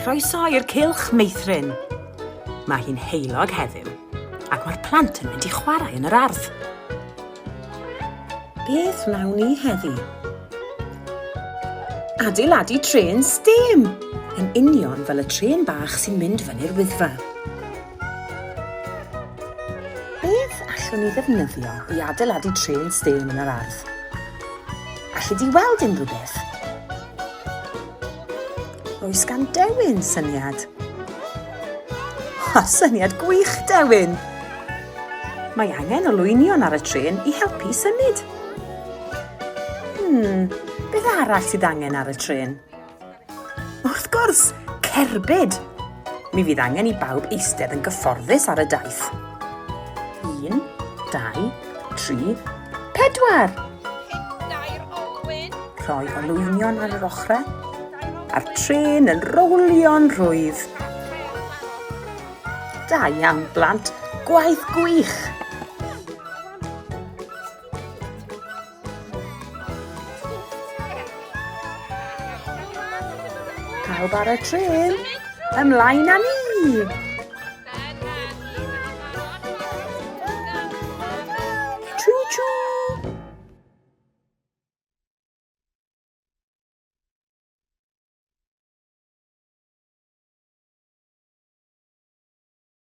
Croeso i'r cylch, meithrin. Mae hi'n heulog heddiw, ac mae'r plant yn mynd i chwarae yn yr ardd. Beth wnawn ni heddi? Adeiladu tren stêm, yn union fel y tren bach sy'n mynd fyny'r Wyddfa. Beth allwn ni ddefnyddio i adeiladu tren stêm yn yr ardd? Alli di weld unrhyw beth? Oes gan Dewin syniad? O, syniad gwych, Dewin! Mae angen olwynion ar y tren i helpu symud. Beth arall sydd angen ar y tren? Wrth gwrs, cerbyd! Mi fydd angen i bawb eistedd yn gyfforddus ar y daith. 1, 2, 3, 4! Rhoi olwynion ar yr ochrau, a'r tren yn rowlio'n rwydd. Da iawn, blant. Gwaith gwych! Pawb ar y tren, ymlaen â ni!